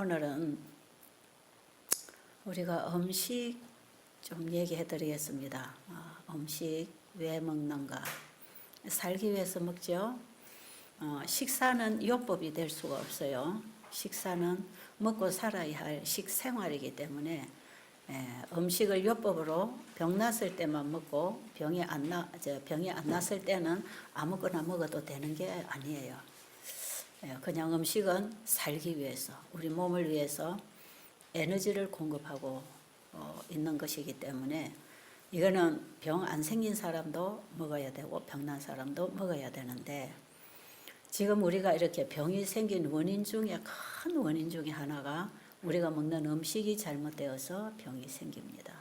오늘은 우리가 음식 좀 얘기해 드리겠습니다. 음식 왜 먹는가? 살기 위해서 먹죠. 식사는 요법이 될 수가 없어요. 식사는 먹고 살아야 할 식생활이기 때문에 음식을 요법으로 병 났을 때만 먹고 병이 안 났을 때는 아무거나 먹어도 되는 게 아니에요. 그냥 음식은 살기 위해서, 우리 몸을 위해서 에너지를 공급하고 있는 것이기 때문에 이거는 병 안 생긴 사람도 먹어야 되고 병난 사람도 먹어야 되는데, 지금 우리가 이렇게 병이 생긴 원인 중에 큰 원인 중에 하나가 우리가 먹는 음식이 잘못되어서 병이 생깁니다.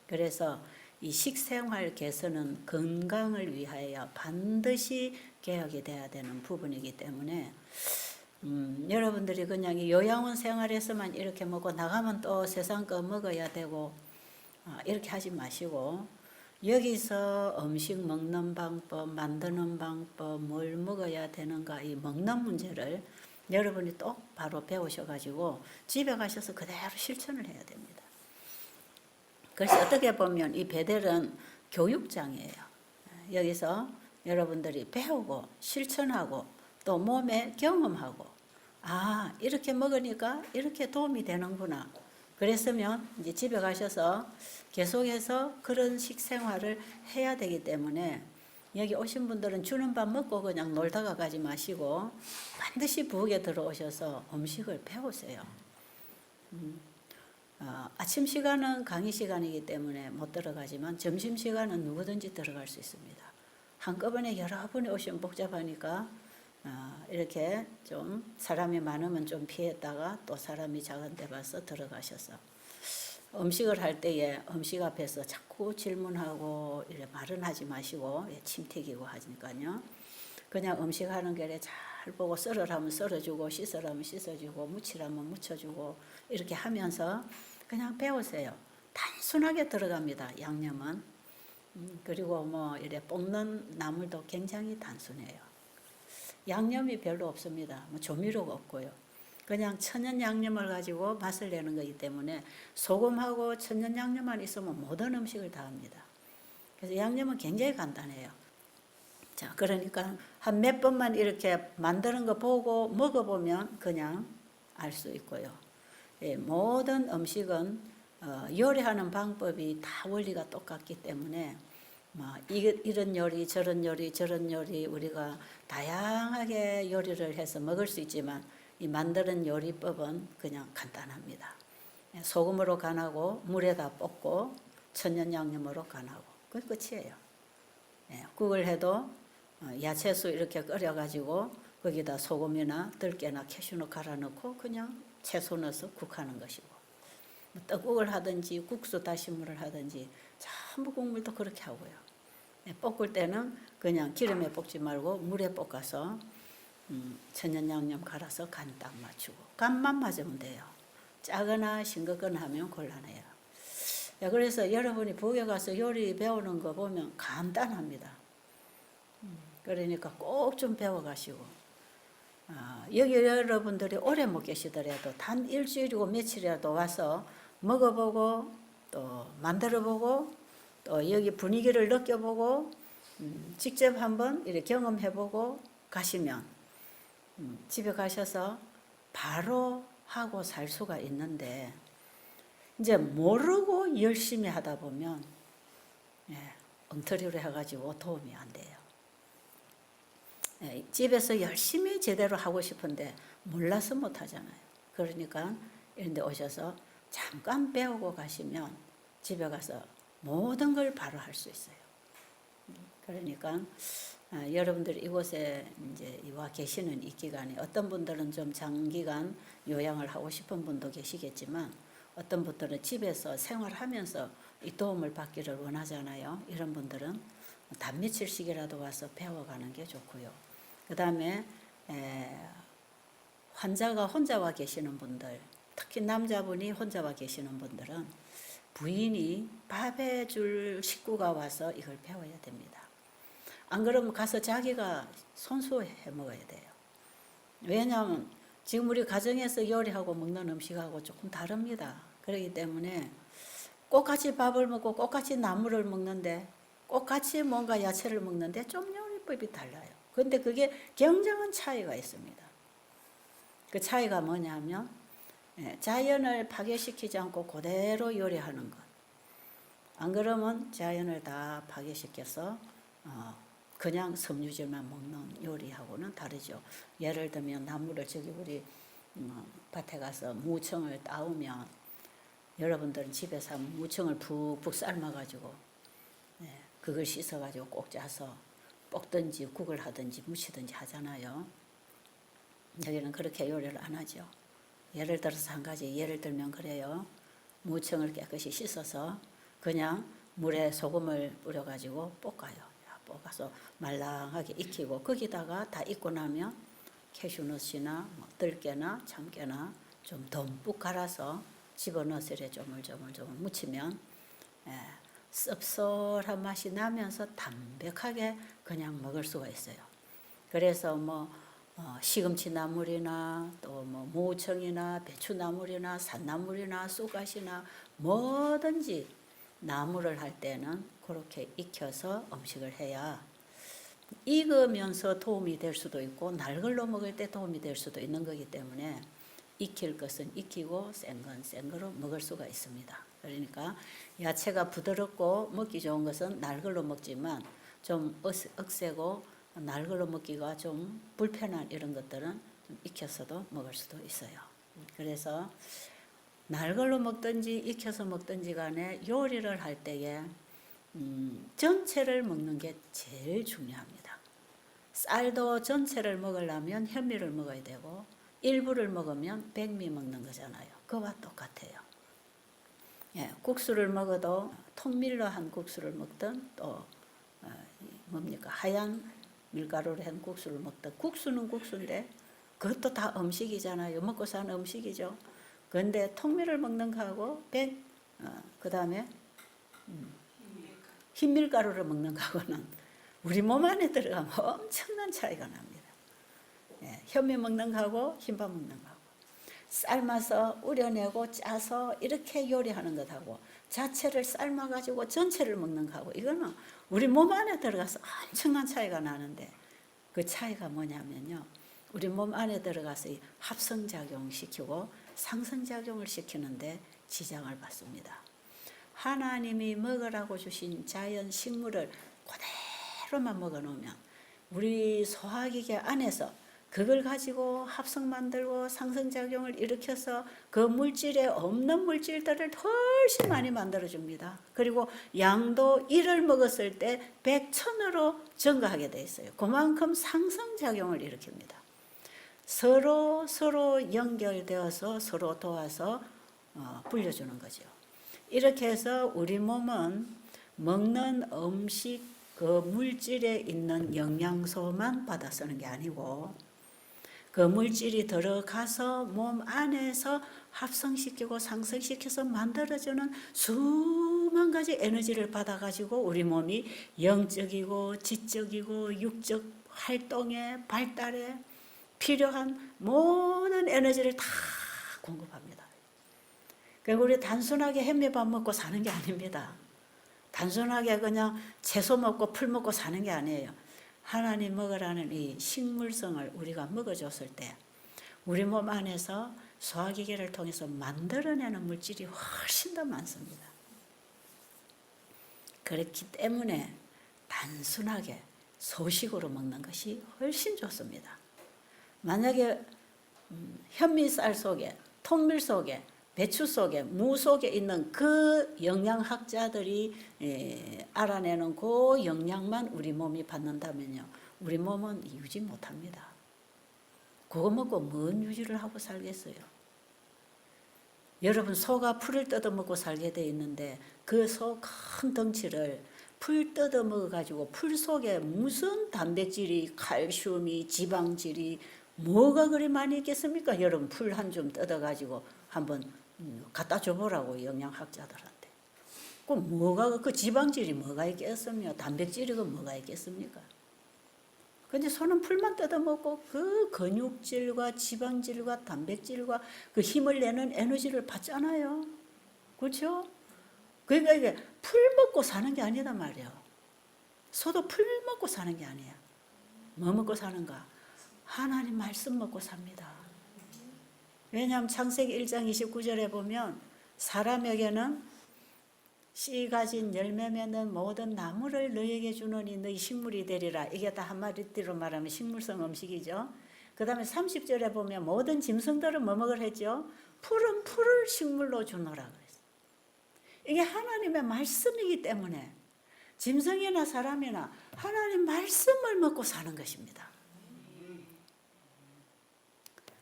그래서 이 식생활 개선은 건강을 위하여 반드시 개혁이 돼야 되는 부분이기 때문에 여러분들이 그냥 이 요양원 생활에서만 이렇게 먹고 나가면 또 세상 거 먹어야 되고 이렇게 하지 마시고, 여기서 음식 먹는 방법, 만드는 방법, 뭘 먹어야 되는가, 이 먹는 문제를 여러분이 똑바로 배우셔가지고 집에 가셔서 그대로 실천을 해야 됩니다. 그래서 어떻게 보면 이 베델은 교육장이에요. 여기서 여러분들이 배우고 실천하고 또 몸에 경험하고, 이렇게 먹으니까 이렇게 도움이 되는구나. 그랬으면 이제 집에 가셔서 계속해서 그런 식생활을 해야 되기 때문에, 여기 오신 분들은 주는 밥 먹고 그냥 놀다가 가지 마시고 반드시 부엌에 들어오셔서 음식을 배우세요. 아침 시간은 강의 시간이기 때문에 못 들어가지만 점심 시간은 누구든지 들어갈 수 있습니다. 한꺼번에 여러 분이 오시면 복잡하니까 이렇게 좀 사람이 많으면 좀 피했다가 또 사람이 작은 데 가서 들어가셔서 음식을 할 때에 음식 앞에서 자꾸 질문하고 이래 말은 하지 마시고 침 튀기고 하니까요. 그냥 음식 하는 길에 잘 보고 썰으라면 썰어주고 씻으라면 씻어주고 무치라면 무쳐주고 이렇게 하면서 그냥 배우세요. 단순하게 들어갑니다. 양념은. 그리고 뭐 이래 볶는 나물도 굉장히 단순해요. 양념이 별로 없습니다. 뭐 조미료가 없고요. 그냥 천연 양념을 가지고 맛을 내는 거기 때문에 소금하고 천연 양념만 있으면 모든 음식을 다 합니다. 그래서 양념은 굉장히 간단해요. 자, 그러니까 한 몇 번만 이렇게 만드는 거 보고 먹어보면 그냥 알 수 있고요. 모든 음식은 요리하는 방법이 다 원리가 똑같기 때문에 이런 요리 저런 요리 저런 요리 우리가 다양하게 요리를 해서 먹을 수 있지만, 이 만드는 요리법은 그냥 간단합니다. 소금으로 간하고 물에다 볶고 천연 양념으로 간하고 그게 끝이에요. 국을 해도 야채수 이렇게 끓여가지고 거기다 소금이나 들깨나 캐슈넛 갈아 넣고 그냥 채소 넣어서 국하는 것이고, 떡국을 하든지 국수 다시물을 하든지 전부 국물도 그렇게 하고요. 볶을 때는 그냥 기름에 볶지 말고 물에 볶아서 천연 양념 갈아서 간 딱 맞추고 간만 맞으면 돼요. 짜거나 싱겁거나 하면 곤란해요. 그래서 여러분이 부엌에 가서 요리 배우는 거 보면 간단합니다. 그러니까 꼭 좀 배워가시고, 여기 여러분들이 오래 못 계시더라도 단 일주일이고 며칠이라도 와서 먹어보고 또 만들어보고 또 여기 분위기를 느껴보고 직접 한번 이렇게 경험해보고 가시면 집에 가셔서 바로 하고 살 수가 있는데, 이제 모르고 열심히 하다 보면 엉터리로 해가지고 도움이 안 돼요. 집에서 열심히 제대로 하고 싶은데 몰라서 못 하잖아요. 그러니까 이런 데 오셔서 잠깐 배우고 가시면 집에 가서 모든 걸 바로 할 수 있어요. 그러니까 여러분들이 이곳에 이제 와 계시는 이 기간에 어떤 분들은 좀 장기간 요양을 하고 싶은 분도 계시겠지만, 어떤 분들은 집에서 생활하면서 이 도움을 받기를 원하잖아요. 이런 분들은 단 며칠씩이라도 와서 배워가는 게 좋고요. 그 다음에 환자가 혼자 와 계시는 분들, 특히 남자분이 혼자 와 계시는 분들은 부인이 밥 해줄 식구가 와서 이걸 배워야 됩니다. 안 그러면 가서 자기가 손수해 먹어야 돼요. 왜냐하면 지금 우리 가정에서 요리하고 먹는 음식하고 조금 다릅니다. 그렇기 때문에 꼭 같이 밥을 먹고 꼭 같이 나물을 먹는데 꼭 같이 뭔가 야채를 먹는데 좀 요리법이 달라요. 근데 그게 굉장한 차이가 있습니다. 그 차이가 뭐냐면 자연을 파괴시키지 않고 그대로 요리하는 것. 안 그러면 자연을 다 파괴시켜서 그냥 섬유질만 먹는 요리하고는 다르죠. 예를 들면 나물을 저기 우리 밭에 가서 무청을 따오면 여러분들은 집에서 무청을 푹푹 삶아가지고 그걸 씻어가지고 꼭 짜서 볶든지 국을 하든지 무치든지 하잖아요. 여기는 그렇게 요리를 안 하죠. 예를 들어서 한 가지 예를 들면 그래요. 무청을 깨끗이 씻어서 그냥 물에 소금을 뿌려가지고 볶아요. 볶아서 말랑하게 익히고 거기다가 다 익고 나면 캐슈넛이나 들깨나 참깨나 좀 듬뿍 갈아서 집어넣어서 이렇게 조물조물 무치면 씁쓸한 맛이 나면서 담백하게 그냥 먹을 수가 있어요. 그래서 시금치 나물이나 또 무청이나 배추나물이나 산나물이나 쑥갓이나 뭐든지 나물을 할 때는 그렇게 익혀서 음식을 해야 익으면서 도움이 될 수도 있고 날걸로 먹을 때 도움이 될 수도 있는 거기 때문에 익힐 것은 익히고 센 건 센 거로 먹을 수가 있습니다. 그러니까 야채가 부드럽고 먹기 좋은 것은 날걸로 먹지만 좀 억세고 날걸로 먹기가 좀 불편한 이런 것들은 좀 익혀서도 먹을 수도 있어요. 그래서 날걸로 먹든지 익혀서 먹든지 간에 요리를 할 때에 전체를 먹는 게 제일 중요합니다. 쌀도 전체를 먹으려면 현미를 먹어야 되고 일부를 먹으면 백미 먹는 거잖아요. 그와 똑같아요. 국수를 먹어도 통밀로 한 국수를 먹든 또 하얀 밀가루로 한 국수를 먹든 국수는 국수인데 그것도 다 음식이잖아요. 먹고 사는 음식이죠. 그런데 통밀을 먹는 거하고 그 다음에 흰밀가루를 먹는 거하고는 우리 몸 안에 들어가면 엄청난 차이가 납니다. 현미 먹는 거하고 흰밥 먹는 거하고 삶아서 우려내고 짜서 이렇게 요리하는 것하고 자체를 삶아가지고 전체를 먹는 거하고 이거는 우리 몸 안에 들어가서 엄청난 차이가 나는데 그 차이가 뭐냐면요. 우리 몸 안에 들어가서 합성작용을 시키고 상승작용을 시키는데 지장을 받습니다. 하나님이 먹으라고 주신 자연 식물을 그대로만 먹어놓으면 우리 소화기계 안에서 그걸 가지고 합성 만들고 상승작용을 일으켜서 그 물질에 없는 물질들을 훨씬 많이 만들어줍니다. 그리고 양도 1을 먹었을 때 100천으로 증가하게 돼 있어요. 그만큼 상승작용을 일으킵니다. 서로 연결되어서 서로 도와서 불려주는 거죠. 이렇게 해서 우리 몸은 먹는 음식 그 물질에 있는 영양소만 받아 쓰는 게 아니고 그 물질이 들어가서 몸 안에서 합성시키고 상승시켜서 만들어주는 수만 가지 에너지를 받아가지고 우리 몸이 영적이고 지적이고 육적 활동에 발달에 필요한 모든 에너지를 다 공급합니다. 그리고 우리 단순하게 햄미밥 먹고 사는 게 아닙니다. 단순하게 그냥 채소 먹고 풀 먹고 사는 게 아니에요. 하나님 먹으라는 이 식물성을 우리가 먹어줬을 때 우리 몸 안에서 소화기계를 통해서 만들어내는 물질이 훨씬 더 많습니다. 그렇기 때문에 단순하게 소식으로 먹는 것이 훨씬 좋습니다. 만약에 현미쌀 속에 통밀 속에 배추 속에 무 속에 있는 그 영양학자들이 알아내는 그 영양만 우리 몸이 받는다면요. 우리 몸은 유지 못합니다. 그거 먹고 뭔 유지를 하고 살겠어요. 여러분 소가 풀을 뜯어먹고 살게 돼 있는데 그 소 큰 덩치를 풀 뜯어먹어가지고 풀 속에 무슨 단백질이 칼슘이 지방질이 뭐가 그리 많이 있겠습니까? 여러분 풀 한 줌 뜯어가지고 한번 갖다 줘보라고 영양학자들한테. 그 지방질이 뭐가 있겠습니까? 단백질이 뭐가 있겠습니까? 근데 소는 풀만 뜯어먹고 그 근육질과 지방질과 단백질과 그 힘을 내는 에너지를 받잖아요. 그렇죠? 그러니까 이게 풀 먹고 사는 게 아니다 말이에요. 소도 풀 먹고 사는 게 아니에요. 뭐 먹고 사는가? 하나님 말씀 먹고 삽니다. 왜냐하면 창세기 1장 29절에 보면 사람에게는 씨 가진 열매 맺는 모든 나무를 너에게 주노니 너희 식물이 되리라. 이게 다 한마디로 말하면 식물성 음식이죠. 그 다음에 30절에 보면 모든 짐승들은 뭐 먹으라 했죠? 풀은 풀을 식물로 주노라 그랬어요. 이게 하나님의 말씀이기 때문에 짐승이나 사람이나 하나님 말씀을 먹고 사는 것입니다.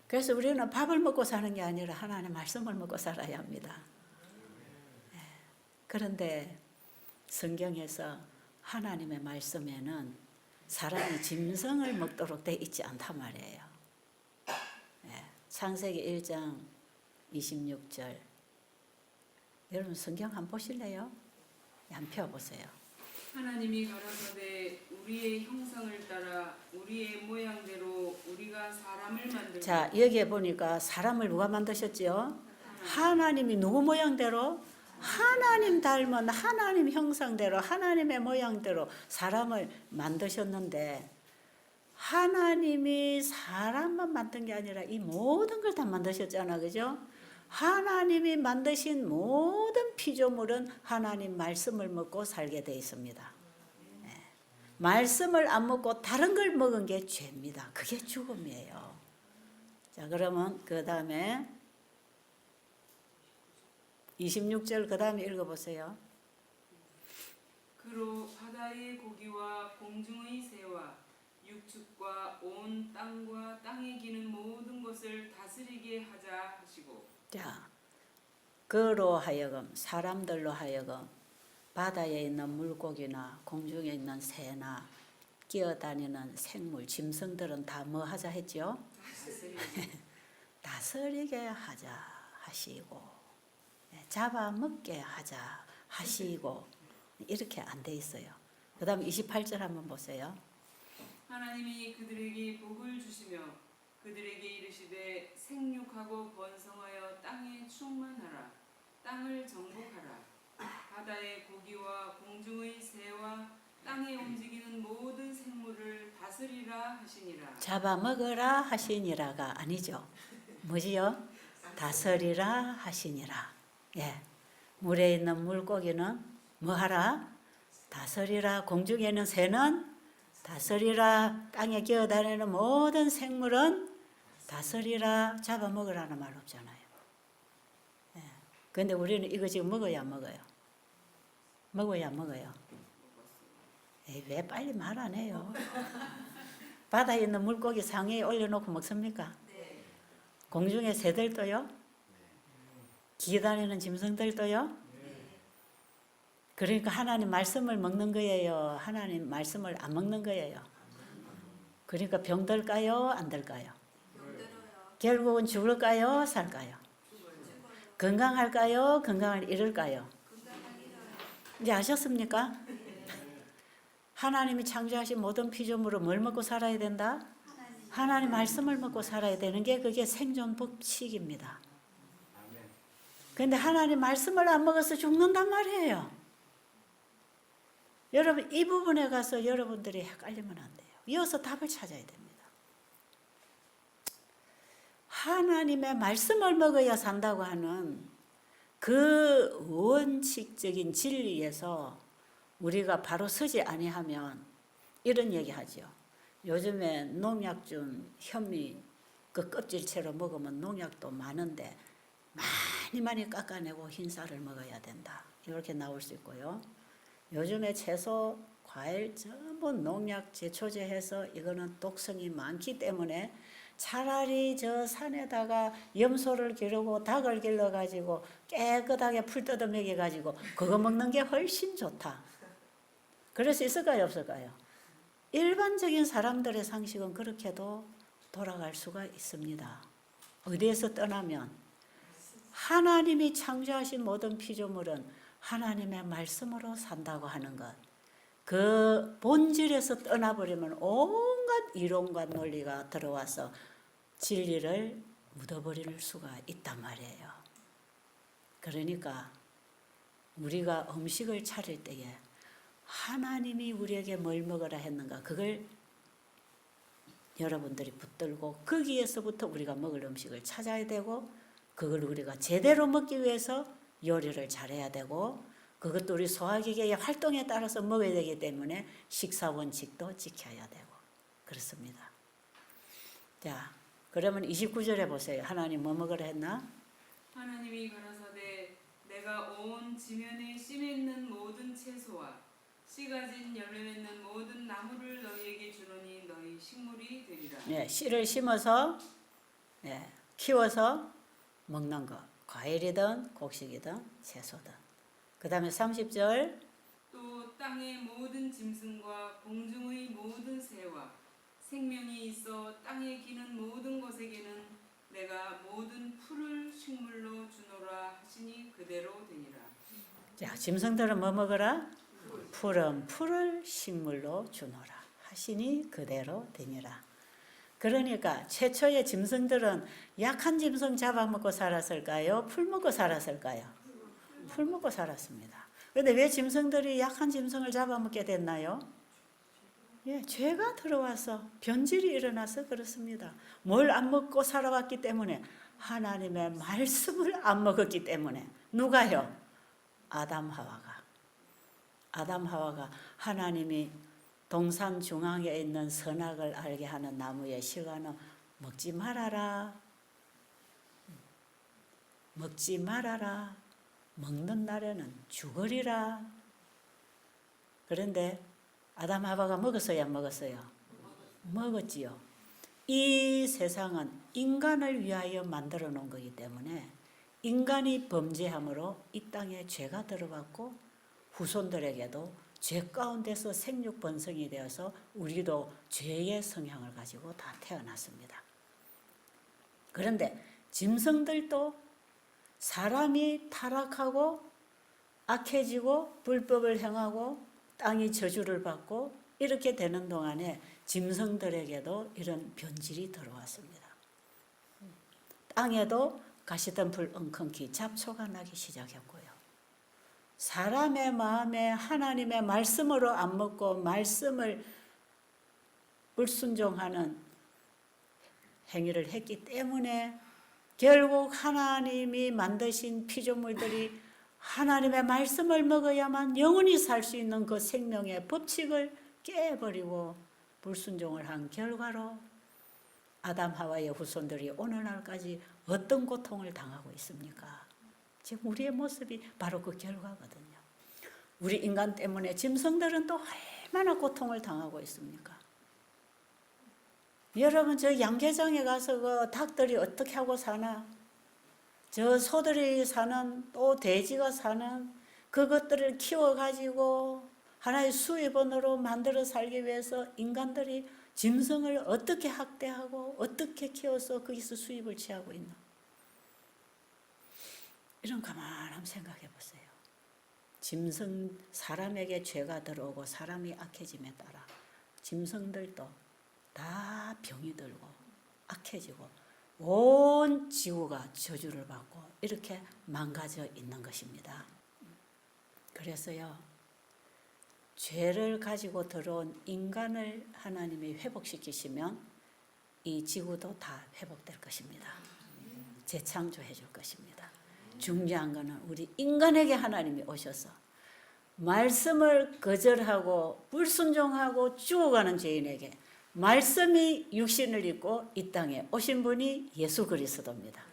그래서 우리는 밥을 먹고 사는 게 아니라 하나님 말씀을 먹고 살아야 합니다. 그런데 성경에서 하나님의 말씀에는 사람이 짐승을 먹도록 돼 있지 않단 말이에요. 창세기 1장 26절. 여러분 성경 한번 보실래요? 한번 펴보세요. 하나님이 가라사대 우리의 형상을 따라 우리의 모양대로 우리가 사람을 만들고. 자, 여기에 보니까 사람을 누가 만드셨지요? 하나님이 누구 모양대로? 하나님 닮은 하나님 형상대로 하나님의 모양대로 사람을 만드셨는데 하나님이 사람만 만든 게 아니라 이 모든 걸 다 만드셨잖아. 그죠? 하나님이 만드신 모든 피조물은 하나님 말씀을 먹고 살게 돼 있습니다. 네. 말씀을 안 먹고 다른 걸 먹은 게 죄입니다. 그게 죽음이에요. 자, 그러면 그 다음에 26절 그 다음에 읽어보세요. 그로 바다의 고기와 공중의 새와 육축과 온 땅과 땅에 기는 모든 것을 다스리게 하자 하시고. 자, 그로 하여금 사람들로 하여금 바다에 있는 물고기나 공중에 있는 새나 기어다니는 생물, 짐승들은 다 뭐 하자 했죠? 다스리게 하자 하시고 잡아먹게 하자 하시고 이렇게 안 돼 있어요. 그 다음 28절 한번 보세요. 하나님이 그들에게 복을 주시며 그들에게 이르시되 생육하고 번성하여 땅에 충만하라. 땅을 정복하라. 바다의 고기와 공중의 새와 땅에 움직이는 모든 생물을 다스리라 하시니라. 잡아먹으라 하시니라가 아니죠. 뭐지요? 다스리라 하시니라. 예, 물에 있는 물고기는 뭐하라? 다스리라. 공중에 있는 새는 다스리라. 땅에 기어다니는 모든 생물은 다스리라. 잡아먹으라는 말 없잖아요. 예, 그런데 우리는 이거 지금 먹어야 안 먹어요? 먹어야 안 먹어요? 에이, 왜 빨리 말 안 해요? 바다에 있는 물고기 상에 올려놓고 먹습니까? 공중에 새들도요? 기다리는 짐승들도요? 그러니까 하나님 말씀을 먹는 거예요? 하나님 말씀을 안 먹는 거예요? 그러니까 병들까요? 안 들까요? 결국은 죽을까요? 살까요? 건강할까요? 건강을 잃을까요? 이제 아셨습니까? 하나님이 창조하신 모든 피조물은 뭘 먹고 살아야 된다? 하나님 말씀을 먹고 살아야 되는 게 그게 생존 법칙입니다. 그런데 하나님 말씀을 안 먹어서 죽는단 말이에요. 여러분 이 부분에 가서 여러분들이 헷갈리면 안 돼요. 이어서 답을 찾아야 됩니다. 하나님의 말씀을 먹어야 산다고 하는 그 원칙적인 진리에서 우리가 바로 서지 아니하면 이런 얘기하죠. 요즘에 농약 준 현미 그 껍질채로 먹으면 농약도 많은데 많이 깎아내고 흰쌀을 먹어야 된다. 이렇게 나올 수 있고요. 요즘에 채소, 과일 전부 농약 제초제해서 이거는 독성이 많기 때문에 차라리 저 산에다가 염소를 기르고 닭을 길러가지고 깨끗하게 풀 뜯어 먹여가지고 그거 먹는 게 훨씬 좋다. 그럴 수 있을까요? 없을까요? 일반적인 사람들의 상식은 그렇게도 돌아갈 수가 있습니다. 어디에서 떠나면 하나님이 창조하신 모든 피조물은 하나님의 말씀으로 산다고 하는 것. 그 본질에서 떠나버리면 온 온갖 이론과 논리가 들어와서 진리를 묻어버릴 수가 있단 말이에요. 그러니까 우리가 음식을 차릴 때에 하나님이 우리에게 뭘 먹으라 했는가, 그걸 여러분들이 붙들고 거기에서부터 우리가 먹을 음식을 찾아야 되고, 그걸 우리가 제대로 먹기 위해서 요리를 잘해야 되고, 그것도 우리 소화기계의 활동에 따라서 먹어야 되기 때문에 식사 원칙도 지켜야 되고 그렇습니다. 자, 그러면 29절에 보세요. 하나님 뭐 먹으라 했나? 하나님이 가라사대 내가 온 지면에 씨 맺는 모든 채소와 씨 가진 열매 맺는 모든 나무를 너희에게 주노니 너희 식물이 되리라. 예, 씨를 심어서 키워서 먹는 거. 과일이든 곡식이든 채소든. 그 다음에 30절. 또 땅의 모든 짐승과 공중의 모든 새와 생명이 있어 땅에 기는 모든 것에게는 내가 모든 풀을 식물로 주노라 하시니 그대로 되니라. 자, 짐승들은 뭐 먹어라? 풀을 식물로 주노라 하시니 그대로 되니라. 그러니까 최초의 짐승들은 약한 짐승 잡아먹고 살았을까요? 풀 먹고 살았을까요? 풀 먹고 살았습니다. 그런데 왜 짐승들이 약한 짐승을 잡아먹게 됐나요? 예, 죄가 들어와서 변질이 일어나서 그렇습니다. 뭘 안 먹고 살아왔기 때문에, 하나님의 말씀을 안 먹었기 때문에. 누가요? 아담 하와가 하나님이 동산 중앙에 있는 선악을 알게 하는 나무의 실과는 먹지 말아라. 먹지 말아라. 먹는 날에는 죽으리라. 그런데 아담 하와가 먹었어요, 안 먹었어요? 먹었지요. 이 세상은 인간을 위하여 만들어 놓은 거기 때문에 인간이 범죄함으로 이 땅에 죄가 들어왔고, 후손들에게도 죄 가운데서 생육 번성이 되어서 우리도 죄의 성향을 가지고 다 태어났습니다. 그런데 짐승들도 사람이 타락하고 악해지고 불법을 행하고 땅이 저주를 받고 이렇게 되는 동안에 짐승들에게도 이런 변질이 들어왔습니다. 땅에도 가시덤불 엉겅퀴 잡초가 나기 시작했고요. 사람의 마음에 하나님의 말씀으로 안 먹고 말씀을 불순종하는 행위를 했기 때문에 결국 하나님이 만드신 피조물들이 하나님의 말씀을 먹어야만 영원히 살 수 있는 그 생명의 법칙을 깨버리고 불순종을 한 결과로 아담 하와의 후손들이 오늘날까지 어떤 고통을 당하고 있습니까? 지금 우리의 모습이 바로 그 결과거든요. 우리 인간 때문에 짐승들은 또 얼마나 고통을 당하고 있습니까? 여러분, 저 양계장에 가서 그 닭들이 어떻게 하고 사나? 저 소들이 사는, 또 돼지가 사는 그것들을 키워가지고 하나의 수입원으로 만들어 살기 위해서 인간들이 짐승을 어떻게 학대하고 어떻게 키워서 거기서 수입을 취하고 있나? 이런 가만히 생각해 보세요. 짐승, 사람에게 죄가 들어오고 사람이 악해짐에 따라 짐승들도 다 병이 들고 악해지고 온 지구가 저주를 받고 이렇게 망가져 있는 것입니다. 그래서요, 죄를 가지고 들어온 인간을 하나님이 회복시키시면 이 지구도 다 회복될 것입니다. 재창조해 줄 것입니다. 중요한 것은 우리 인간에게 하나님이 오셔서 말씀을 거절하고 불순종하고 죽어가는 죄인에게 말씀이 육신을 입고 이 땅에 오신 분이 예수 그리스도입니다.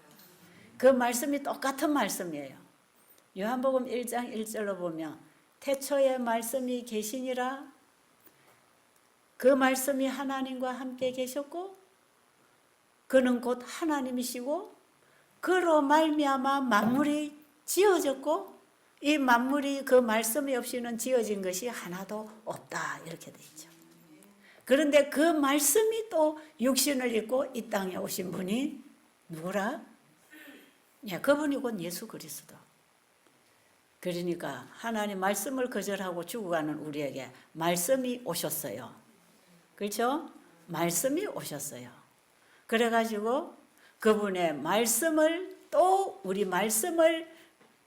그 말씀이 똑같은 말씀이에요. 요한복음 1장 1절로 보면 태초에 말씀이 계시니라. 그 말씀이 하나님과 함께 계셨고 그는 곧 하나님이시고 그로 말미암아 만물이 지어졌고 이 만물이 그 말씀이 없이는 지어진 것이 하나도 없다, 이렇게 돼 있죠. 그런데 그 말씀이 또 육신을 입고 이 땅에 오신 분이 누구라? 예, 그분이 곧 예수 그리스도. 그러니까 하나님 말씀을 거절하고 죽어가는 우리에게 말씀이 오셨어요. 그렇죠? 말씀이 오셨어요. 그래가지고 그분의 말씀을 또 우리 말씀을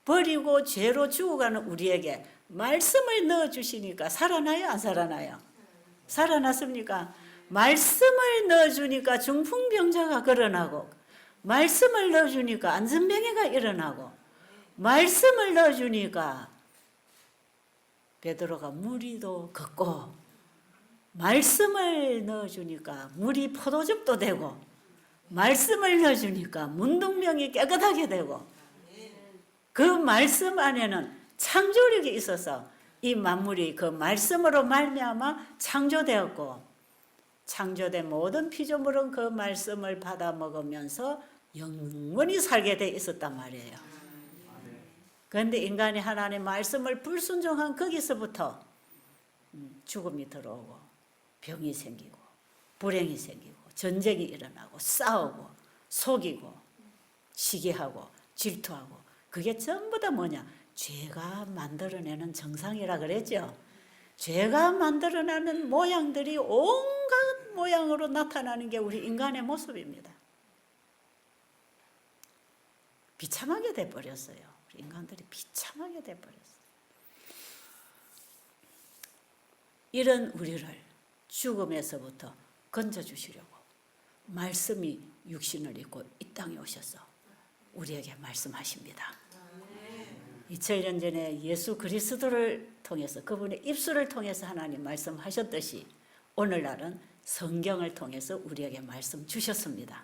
버리고 죄로 죽어가는 우리에게 말씀을 넣어주시니까 살아나요? 안 살아나요? 살아났습니까? 말씀을 넣어주니까 중풍병자가 걸어나고, 말씀을 넣어주니까 안전병이가 일어나고, 말씀을 넣어주니까 베드로가 무리도 걷고, 말씀을 넣어주니까 물이 포도즙도 되고, 말씀을 넣어주니까 문둥병이 깨끗하게 되고, 그 말씀 안에는 창조력이 있어서 이 만물이 그 말씀으로 말미암아 창조되었고, 창조된 모든 피조물은 그 말씀을 받아 먹으면서 영원히 살게 돼 있었단 말이에요. 그런데 인간이 하나님의 말씀을 불순종한 거기서부터 죽음이 들어오고 병이 생기고 불행이 생기고 전쟁이 일어나고 싸우고 속이고 시기하고 질투하고, 그게 전부 다 뭐냐? 죄가 만들어내는 정상이라 그랬죠. 죄가 만들어내는 모양들이 온갖 모양으로 나타나는 게 우리 인간의 모습입니다. 비참하게 돼버렸어요. 우리 인간들이 비참하게 돼버렸어요. 이런 우리를 죽음에서부터 건져주시려고 말씀이 육신을 입고 이 땅에 오셔서 우리에게 말씀하십니다. 2000년 전에 예수 그리스도를 통해서, 그분의 입술을 통해서 하나님 말씀하셨듯이 오늘날은 성경을 통해서 우리에게 말씀 주셨습니다.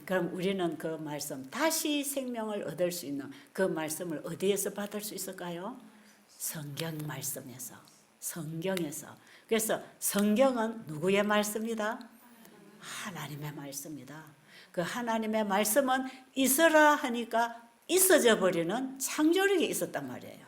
그럼 우리는 그 말씀, 다시 생명을 얻을 수 있는 그 말씀을 어디에서 받을 수 있을까요? 성경 말씀에서, 성경에서. 그래서 성경은 누구의 말씀이다? 하나님의 말씀이다. 그 하나님의 말씀은 있으라 하니까 있어져 버리는 창조력이 있었단 말이에요.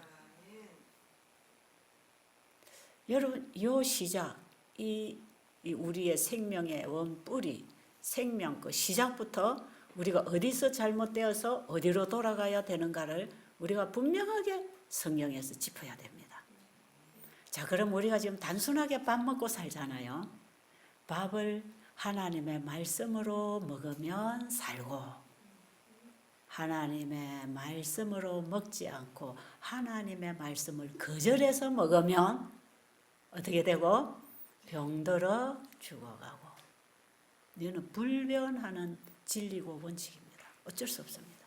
여러분, 이 시작, 이 우리의 생명의 원뿌리, 생명 그 시작부터 우리가 어디서 잘못되어서 어디로 돌아가야 되는가를 우리가 분명하게 성경에서 짚어야 됩니다. 자, 그럼 우리가 지금 단순하게 밥 먹고 살잖아요. 밥을 하나님의 말씀으로 먹으면 살고, 하나님의 말씀으로 먹지 않고 하나님의 말씀을 거절해서 먹으면 어떻게 되고? 병들어 죽어가고. 이거는 불변하는 진리고 원칙입니다. 어쩔 수 없습니다.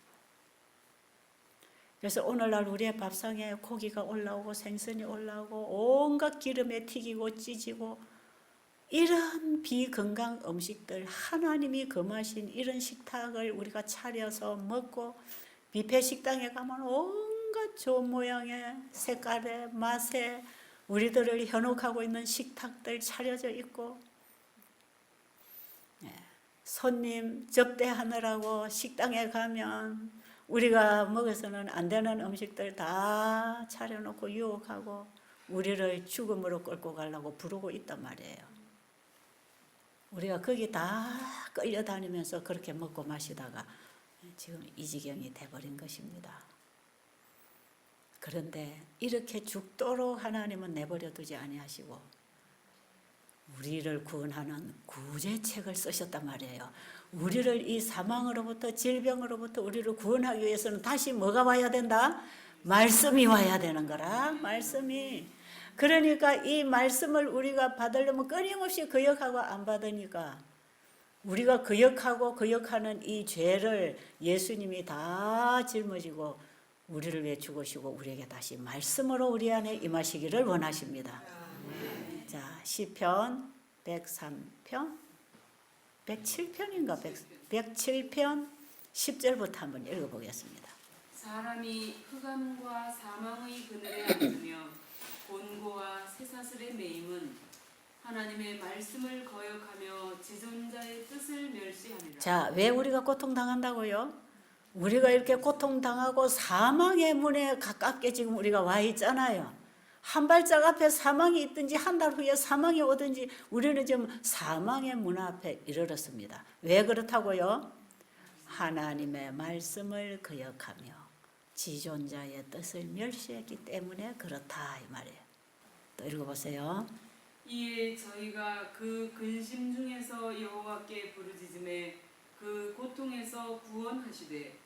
그래서 오늘날 우리의 밥상에 고기가 올라오고 생선이 올라오고 온갖 기름에 튀기고 찌지고, 이런 비건강 음식들, 하나님이 금하신 이런 식탁을 우리가 차려서 먹고, 뷔페 식당에 가면 온갖 좋은 모양의 색깔의 맛에 우리들을 현혹하고 있는 식탁들 차려져 있고, 손님 접대하느라고 식당에 가면 우리가 먹어서는 안 되는 음식들 다 차려놓고 유혹하고 우리를 죽음으로 끌고 가려고 부르고 있단 말이에요. 우리가 거기 다 끌려다니면서 그렇게 먹고 마시다가 지금 이 지경이 돼버린 것입니다. 그런데 이렇게 죽도록 하나님은 내버려 두지 아니하시고 우리를 구원하는 구제책을 쓰셨단 말이에요. 우리를 이 사망으로부터, 질병으로부터 우리를 구원하기 위해서는 다시 뭐가 와야 된다? 말씀이 와야 되는 거라. 말씀이. 그러니까 이 말씀을 우리가 받으려면 끊임없이 거역하고 안 받으니까 우리가 거역하는 이 죄를 예수님이 다 짊어지고 우리를 위해 죽으시고 우리에게 다시 말씀으로 우리 안에 임하시기를 원하십니다. 자, 시편 103편 107편인가 107편 10절부터 한번 읽어보겠습니다. 사람이 흑암과 사망의 그늘에 앉으며 곤고와 쇠사슬에 매임은 하나님의 말씀을 거역하며 지존자의 뜻을 멸시하니라. 자, 왜 우리가 고통당한다고요? 우리가 이렇게 고통당하고 사망의 문에 가깝게 지금 우리가 와 있잖아요. 한 발짝 앞에 사망이 있든지 한 달 후에 사망이 오든지 우리는 지금 사망의 문 앞에 이르렀습니다. 왜 그렇다고요? 하나님의 말씀을 거역하며 지존자의 뜻을 멸시했기 때문에 그렇다 이 말이에요. 또 읽어보세요. 이에 저희가 그 근심 중에서 여호와께 부르짖음에 그 고통에서 구원하시되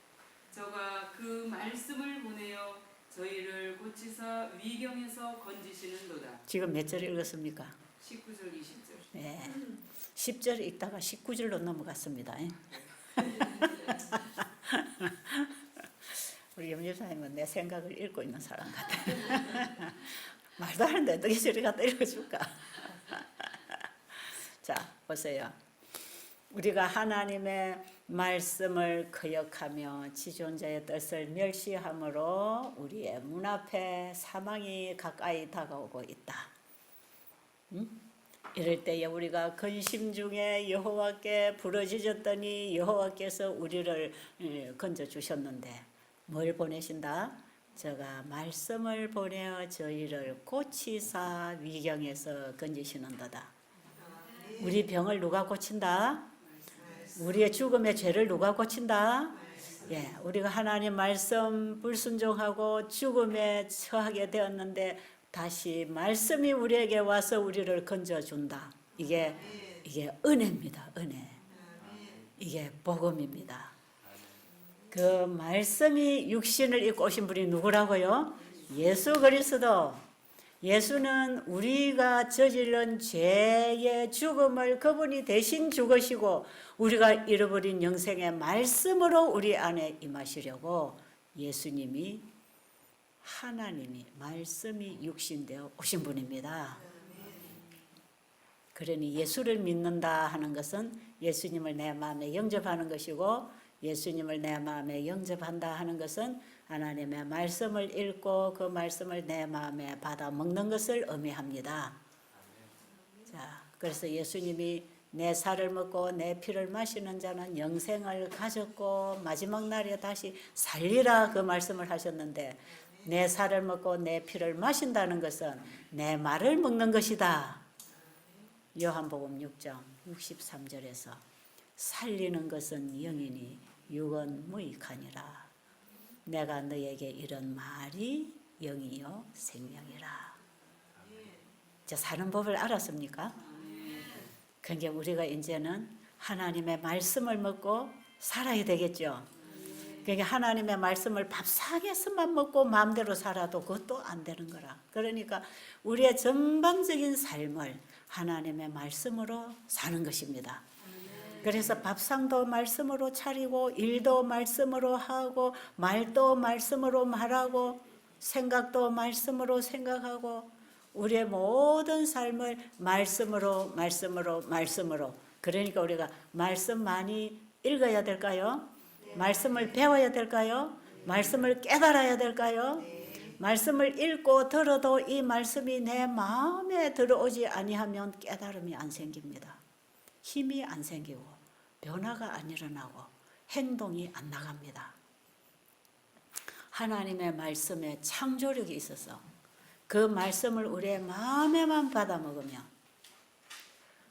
저가 그 말씀을 보내어 저희를 고치사 위경에서 건지시는도다. 지금 몇 절 읽었습니까? 19절 20절. 네. 10절 읽다가 19절로 넘어갔습니다. 우리 염집사님은 내 생각을 읽고 있는 사람 같아. 말도 안 하는데 어떻게 저리 갖다 읽어줄까? 자, 보세요. 우리가 하나님의 말씀을 거역하며 지존자의 뜻을 멸시함으로 우리의 문 앞에 사망이 가까이 다가오고 있다. 이럴 때에 우리가 근심 중에 여호와께 부르짖었더니 여호와께서 우리를 건져 주셨는데 뭘 보내신다? 저가 말씀을 보내어 저희를 고치사 위경에서 건지시는도다. 우리 병을 누가 고친다? 우리의 죽음의 죄를 누가 고친다? 예, 우리가 하나님 말씀 불순종하고 죽음에 처하게 되었는데 다시 말씀이 우리에게 와서 우리를 건져준다. 이게 은혜입니다. 은혜. 이게 복음입니다. 그 말씀이 육신을 입고 오신 분이 누구라고요? 예수 그리스도. 예수는 우리가 저지른 죄의 죽음을 그분이 대신 죽으시고 우리가 잃어버린 영생의 말씀으로 우리 안에 임하시려고 예수님이 하나님이 말씀이 육신되어 오신 분입니다. 그러니 예수를 믿는다 하는 것은 예수님을 내 마음에 영접하는 것이고 예수님을 내 마음에 영접한다 하는 것은 하나님의 말씀을 읽고 그 말씀을 내 마음에 받아 먹는 것을 의미합니다. 자, 그래서 예수님이 내 살을 먹고 내 피를 마시는 자는 영생을 가졌고 마지막 날에 다시 살리라 그 말씀을 하셨는데 내 살을 먹고 내 피를 마신다는 것은 내 말을 먹는 것이다. 요한복음 6장 63절에서 살리는 것은 영이니 육은 무익하니라. 내가 너에게 이런 말이 영이요 생명이라. 자, 사는 법을 알았습니까? 그러니까 우리가 이제는 하나님의 말씀을 먹고 살아야 되겠죠. 그러니까 하나님의 말씀을 밥상에서만 먹고 마음대로 살아도 그것도 안 되는 거라. 그러니까 우리의 전반적인 삶을 하나님의 말씀으로 사는 것입니다. 그래서 밥상도 말씀으로 차리고 일도 말씀으로 하고 말도 말씀으로 말하고 생각도 말씀으로 생각하고 우리의 모든 삶을 말씀으로 그러니까 우리가 말씀 많이 읽어야 될까요? 말씀을 배워야 될까요? 말씀을 깨달아야 될까요? 말씀을 읽고 들어도 이 말씀이 내 마음에 들어오지 아니하면 깨달음이 안 생깁니다. 힘이 안 생기고 변화가 안 일어나고 행동이 안 나갑니다. 하나님의 말씀에 창조력이 있어서 그 말씀을 우리의 마음에만 받아 먹으면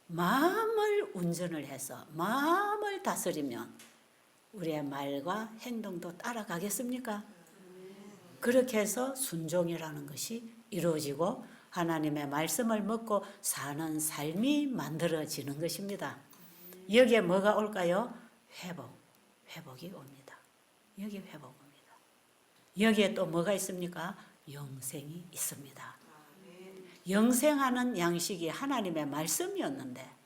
마음을 운전을 해서 마음을 다스리면 우리의 말과 행동도 따라가겠습니까? 그렇게 해서 순종이라는 것이 이루어지고 하나님의 말씀을 먹고 사는 삶이 만들어지는 것입니다. 여기에 뭐가 올까요? 회복이 옵니다. 여기 회복 옵니다. 여기에 또 뭐가 있습니까? 영생이 있습니다. 영생하는 양식이 하나님의 말씀이었는데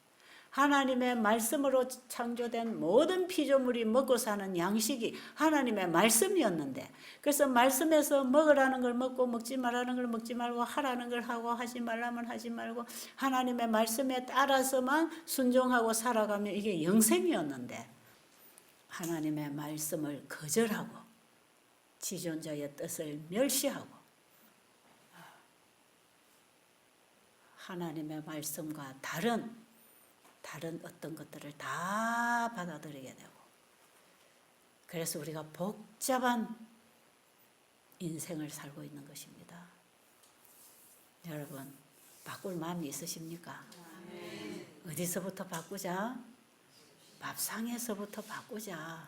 하나님의 말씀으로 창조된 모든 피조물이 먹고 사는 양식이 하나님의 말씀이었는데 그래서 말씀에서 먹으라는 걸 먹고 먹지 말라는 걸 먹지 말고 하라는 걸 하고 하지 말라면 하지 말고 하나님의 말씀에 따라서만 순종하고 살아가면 이게 영생이었는데 하나님의 말씀을 거절하고 지존자의 뜻을 멸시하고 하나님의 말씀과 다른 어떤 것들을 다 받아들이게 되고 그래서 우리가 복잡한 인생을 살고 있는 것입니다. 여러분 바꿀 마음이 있으십니까? 어디서부터 바꾸자? 밥상에서부터 바꾸자.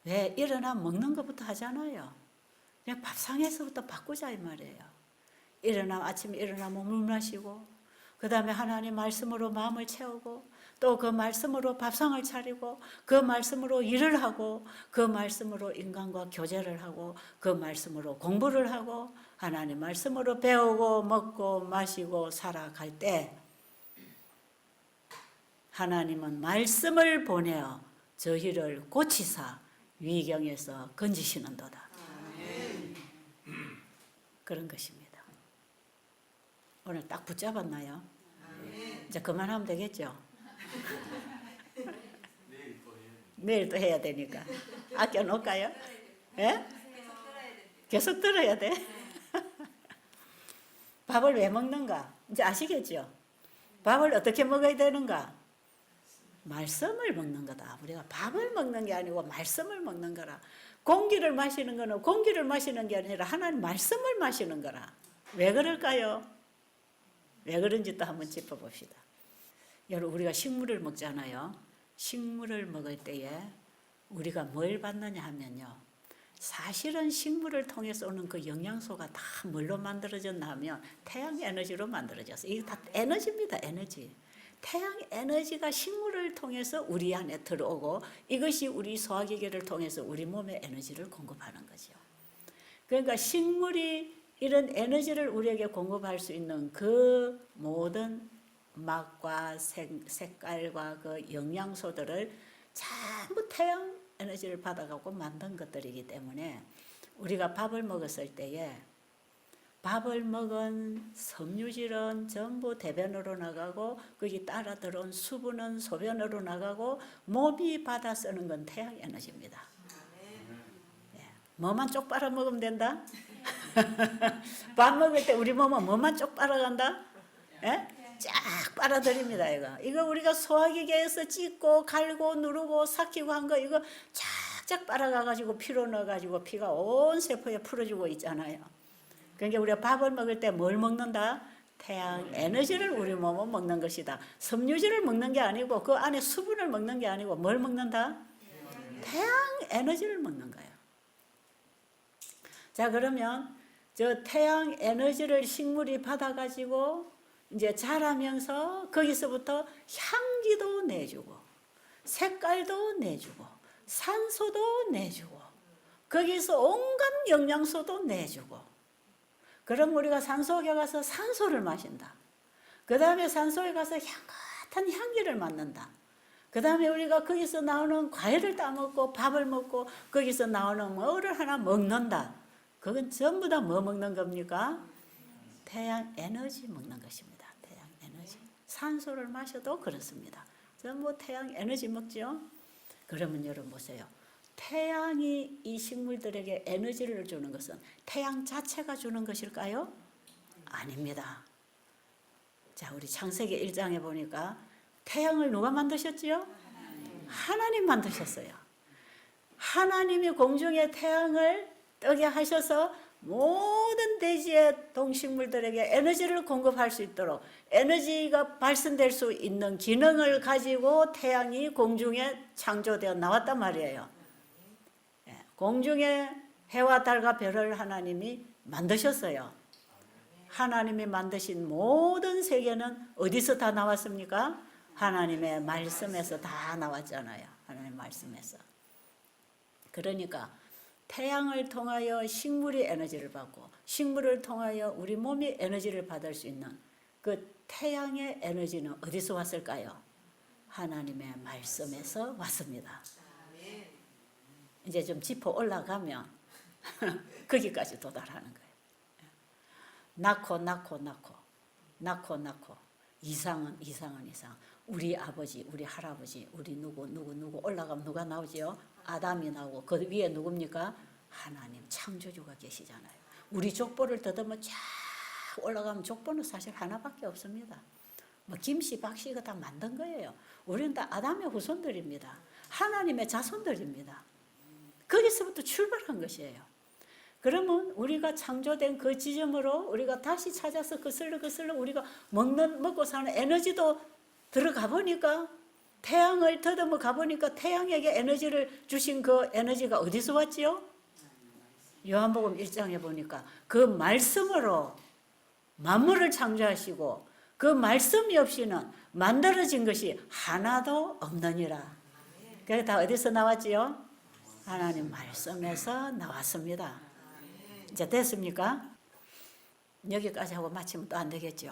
왜? 일어나 먹는 것부터 하잖아요. 그냥 밥상에서부터 바꾸자 이 말이에요. 아침에 일어나면 물 마시고 그 다음에 하나님 말씀으로 마음을 채우고 또 그 말씀으로 밥상을 차리고 그 말씀으로 일을 하고 그 말씀으로 인간과 교제를 하고 그 말씀으로 공부를 하고 하나님 말씀으로 배우고 먹고 마시고 살아갈 때 하나님은 말씀을 보내어 저희를 고치사 위경에서 건지시는도다. 그런 것입니다. 오늘 딱 붙잡았나요? 이제 그만하면 되겠죠? 내일 또 해야 되니까. 아껴놓을까요? 예? 계속 들어야 돼? 밥을 왜 먹는가? 이제 아시겠죠? 밥을 어떻게 먹어야 되는가? 말씀을 먹는 거다. 우리가 밥을 먹는 게 아니고 말씀을 먹는 거라. 공기를 마시는 거는 공기를 마시는 게 아니라 하나님 말씀을 마시는 거라. 왜 그럴까요? 왜 그런지 또 한번 짚어봅시다. 여러분, 우리가 식물을 먹잖아요. 식물을 먹을 때에 우리가 뭘 받느냐 하면요. 사실은 식물을 통해서 오는 그 영양소가 다 뭘로 만들어졌나 하면 태양 에너지로 만들어졌어요. 이게 다 에너지입니다. 에너지. 태양 에너지가 식물을 통해서 우리 안에 들어오고 이것이 우리 소화기계를 통해서 우리 몸에 에너지를 공급하는 거죠. 그러니까 식물이 이런 에너지를 우리에게 공급할 수 있는 그 모든 맛과 색깔과 그 영양소들을 전부 태양 에너지를 받아갖고 만든 것들이기 때문에 우리가 밥을 먹었을 때에 밥을 먹은 섬유질은 전부 대변으로 나가고 거기 따라 들어온 수분은 소변으로 나가고 몸이 받아 쓰는 건 태양 에너지입니다. 예. 뭐만 쪽 빨아 먹으면 된다? 밥 먹을 때 우리 몸은 뭐만 쪽 빨아간다? 예? 쫙 빨아들입니다. 이거 우리가 소화기계에서 찢고 갈고 누르고 삭히고 한 거 이거 쫙쫙 빨아가가지고 피로 넣어가지고 피가 온 세포에 풀어주고 있잖아요. 그러니까 우리가 밥을 먹을 때 뭘 먹는다? 태양 에너지를 우리 몸은 먹는 것이다. 섬유질을 먹는 게 아니고 그 안에 수분을 먹는 게 아니고 뭘 먹는다? 태양 에너지를 먹는 거예요. 자, 그러면 저 태양 에너지를 식물이 받아가지고 이제 자라면서 거기서부터 향기도 내주고 색깔도 내주고 산소도 내주고 거기서 온갖 영양소도 내주고 그럼 우리가 산소에 가서 산소를 마신다. 그 다음에 산소에 가서 향긋한 향기를 맡는다. 그 다음에 우리가 거기서 나오는 과일을 따먹고 밥을 먹고 거기서 나오는 뭐를 하나 먹는다. 그건 전부 다 뭐 먹는 겁니까? 태양 에너지 먹는 것입니다. 태양 에너지. 산소를 마셔도 그렇습니다. 전부 태양 에너지 먹죠. 그러면 여러분 보세요. 태양이 이 식물들에게 에너지를 주는 것은 태양 자체가 주는 것일까요? 아닙니다. 자, 우리 창세기 1장에 보니까 태양을 누가 만드셨지요? 하나님 만드셨어요. 하나님이 공중에 태양을 뜨게 하셔서 모든 대지의 동식물들에게 에너지를 공급할 수 있도록 에너지가 발생될 수 있는 기능을 가지고 태양이 공중에 창조되어 나왔단 말이에요. 공중에 해와 달과 별을 하나님이 만드셨어요. 하나님이 만드신 모든 세계는 어디서 다 나왔습니까? 하나님의 말씀에서 다 나왔잖아요. 하나님의 말씀에서. 그러니까 태양을 통하여 식물이 에너지를 받고 식물을 통하여 우리 몸이 에너지를 받을 수 있는 그 태양의 에너지는 어디서 왔을까요? 하나님의 말씀에서 왔습니다. 이제 좀 짚어 올라가면 거기까지 도달하는 거예요. 낳고 이상은 우리 아버지 우리 할아버지 우리 누구 올라가면 누가 나오지요? 아담이 나오고 그 위에 누굽니까? 하나님 창조주가 계시잖아요. 우리 족보를 더듬어 쫙 올라가면 족보는 사실 하나밖에 없습니다. 뭐 김씨 박씨가 다 만든 거예요. 우리는 다 아담의 후손들입니다. 하나님의 자손들입니다. 거기서부터 출발한 것이에요. 그러면 우리가 창조된 그 지점으로 우리가 다시 찾아서 거슬러 우리가 먹고 사는 에너지도 들어가 보니까 태양을 더듬어 가보니까 태양에게 에너지를 주신 그 에너지가 어디서 왔지요? 요한복음 1장에 보니까 그 말씀으로 만물을 창조하시고 그 말씀이 없이는 만들어진 것이 하나도 없느니라. 그게 다 어디서 나왔지요? 하나님 말씀에서 나왔습니다. 이제 됐습니까? 여기까지 하고 마치면 또 안 되겠죠.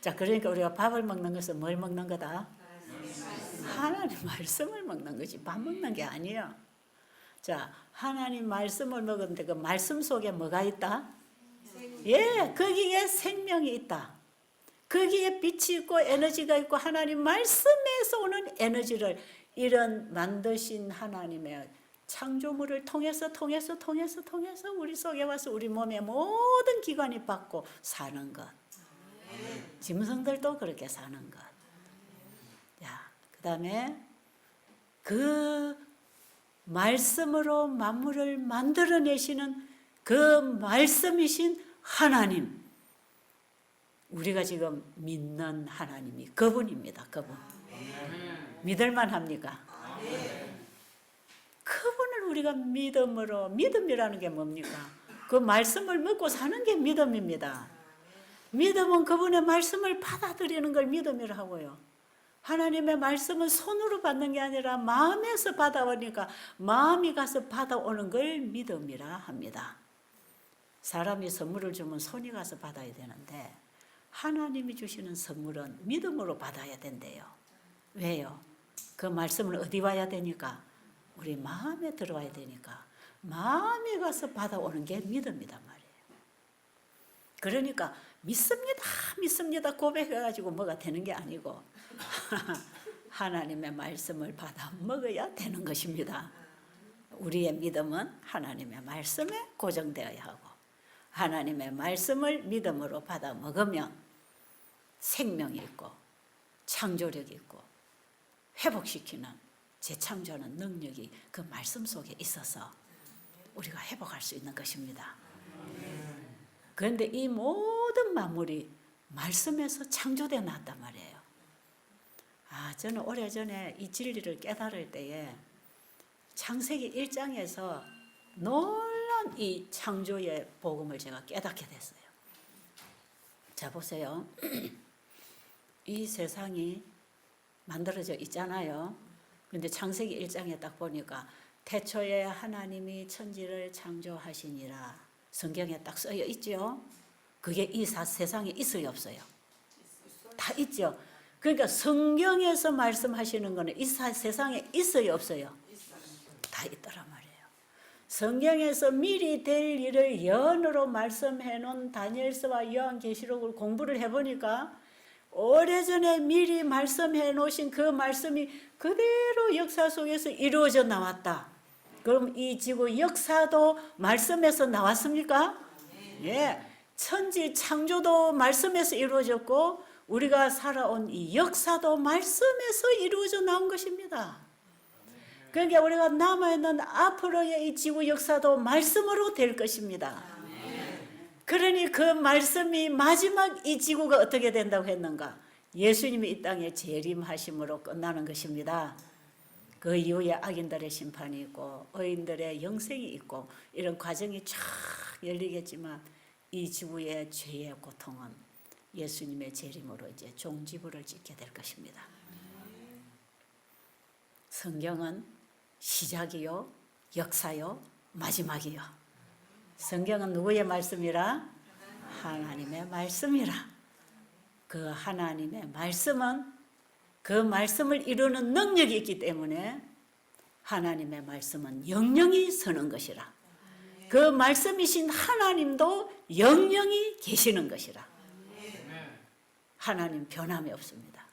자, 그러니까 우리가 밥을 먹는 것은 뭘 먹는 거다? 하나님 말씀을 먹는 거지 밥 먹는 게 아니에요. 자, 하나님 말씀을 먹었는데 그 말씀 속에 뭐가 있다? 예, 거기에 생명이 있다. 거기에 빛이 있고 에너지가 있고 하나님 말씀에서 오는 에너지를 이런 만드신 하나님의 창조물을 통해서 우리 속에 와서 우리 몸의 모든 기관이 받고 사는 것. 짐승들도 그렇게 사는 것. 자, 그 다음에 그 말씀으로 만물을 만들어내시는 그 말씀이신 하나님. 우리가 지금 믿는 하나님이 그분입니다. 그분. 믿을만 합니까? 그분을 우리가 믿음으로, 믿음이라는 게 뭡니까? 그 말씀을 먹고 사는 게 믿음입니다. 믿음은 그분의 말씀을 받아들이는 걸 믿음이라 하고요. 하나님의 말씀은 손으로 받는 게 아니라 마음에서 받아오니까 마음이 가서 받아오는 걸 믿음이라 합니다. 사람이 선물을 주면 손이 가서 받아야 되는데 하나님이 주시는 선물은 믿음으로 받아야 된대요. 왜요? 그 말씀은 어디 와야 되니까? 우리 마음에 들어와야 되니까 마음에 가서 받아오는 게 믿음이단 말이에요. 그러니까 믿습니다 고백해가지고 뭐가 되는 게 아니고 하나님의 말씀을 받아 먹어야 되는 것입니다. 우리의 믿음은 하나님의 말씀에 고정되어야 하고 하나님의 말씀을 믿음으로 받아 먹으면 생명이 있고 창조력이 있고 회복시키는 재창조하는 능력이 그 말씀 속에 있어서 우리가 회복할 수 있는 것입니다. 그런데 이 모든 만물이 말씀에서 창조되어 났단 말이에요. 저는 오래전에 이 진리를 깨달을 때에 창세기 1장에서 놀라운 이 창조의 복음을 제가 깨닫게 됐어요. 자, 보세요. 이 세상이 만들어져 있잖아요. 근데 창세기 1장에 딱 보니까 태초에 하나님이 천지를 창조하시니라 성경에 딱 쓰여 있죠. 그게 이 세상에 있어요, 없어요? 다 있죠. 그러니까 성경에서 말씀하시는 거는 이 세상에 있어요, 없어요? 다 있더란 말이에요. 성경에서 미리 될 일을 예언으로 말씀해 놓은 다니엘서와 요한계시록을 공부를 해보니까 오래전에 미리 말씀해 놓으신 그 말씀이 그대로 역사 속에서 이루어져 나왔다. 그럼 이 지구 역사도 말씀에서 나왔습니까? 예. 천지 창조도 말씀에서 이루어졌고 우리가 살아온 이 역사도 말씀에서 이루어져 나온 것입니다. 그러니까 우리가 남아있는 앞으로의 이 지구 역사도 말씀으로 될 것입니다. 그러니 그 말씀이 마지막 이 지구가 어떻게 된다고 했는가? 예수님이 이 땅에 재림하심으로 끝나는 것입니다. 그 이후에 악인들의 심판이 있고 의인들의 영생이 있고 이런 과정이 쫙 열리겠지만 이 지구의 죄의 고통은 예수님의 재림으로 이제 종지부를 찍게 될 것입니다. 성경은 시작이요, 역사요, 마지막이요. 성경은 누구의 말씀이라? 하나님의 말씀이라. 그 하나님의 말씀은 그 말씀을 이루는 능력이 있기 때문에 하나님의 말씀은 영영이 서는 것이라. 그 말씀이신 하나님도 영영이 계시는 것이라. 하나님 변함이 없습니다.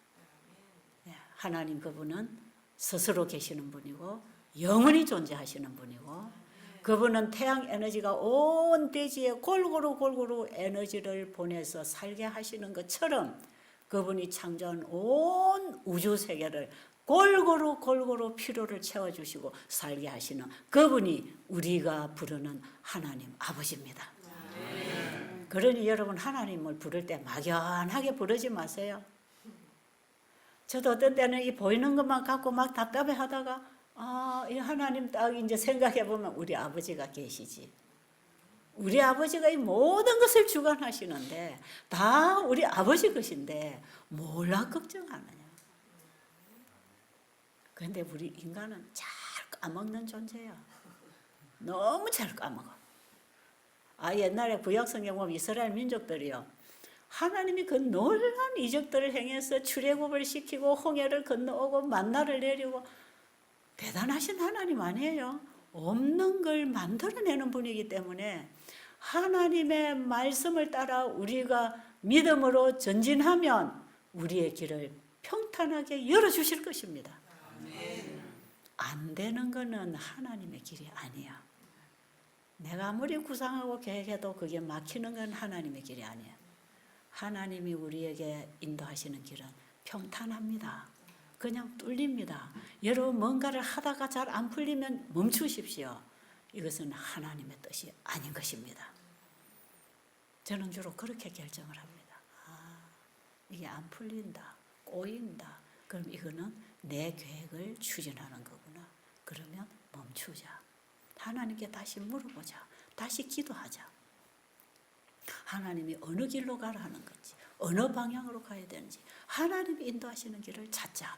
하나님 그분은 스스로 계시는 분이고 영원히 존재하시는 분이고 그분은 태양 에너지가 온 대지에 골고루 에너지를 보내서 살게 하시는 것처럼 그분이 창조한 온 우주 세계를 골고루 피로를 채워주시고 살게 하시는 그분이 우리가 부르는 하나님 아버지입니다. 그러니 여러분 하나님을 부를 때 막연하게 부르지 마세요. 저도 어떤 때는 이 보이는 것만 갖고 막 답답해 하다가 이 하나님 딱 이제 생각해 보면 우리 아버지가 계시지. 우리 아버지가 이 모든 것을 주관하시는데 다 우리 아버지 것인데 몰라 걱정하느냐. 그런데 우리 인간은 잘 까먹는 존재야. 너무 잘 까먹어. 옛날에 구약성경 보면 이스라엘 민족들이요, 하나님이 그 놀라운 이적들을 행해서 출애굽을 시키고 홍해를 건너오고 만나를 내리고 대단하신 하나님 아니에요. 없는 걸 만들어내는 분이기 때문에 하나님의 말씀을 따라 우리가 믿음으로 전진하면 우리의 길을 평탄하게 열어주실 것입니다. 안 되는 거는 하나님의 길이 아니야. 내가 아무리 구상하고 계획해도 그게 막히는 건 하나님의 길이 아니야. 하나님이 우리에게 인도하시는 길은 평탄합니다. 그냥 뚫립니다. 여러분 뭔가를 하다가 잘 안 풀리면 멈추십시오. 이것은 하나님의 뜻이 아닌 것입니다. 저는 주로 그렇게 결정을 합니다. 이게 안 풀린다, 꼬인다. 그럼 이거는 내 계획을 추진하는 거구나. 그러면 멈추자. 하나님께 다시 물어보자. 다시 기도하자. 하나님이 어느 길로 가라는 건지, 어느 방향으로 가야 되는지 하나님이 인도하시는 길을 찾자.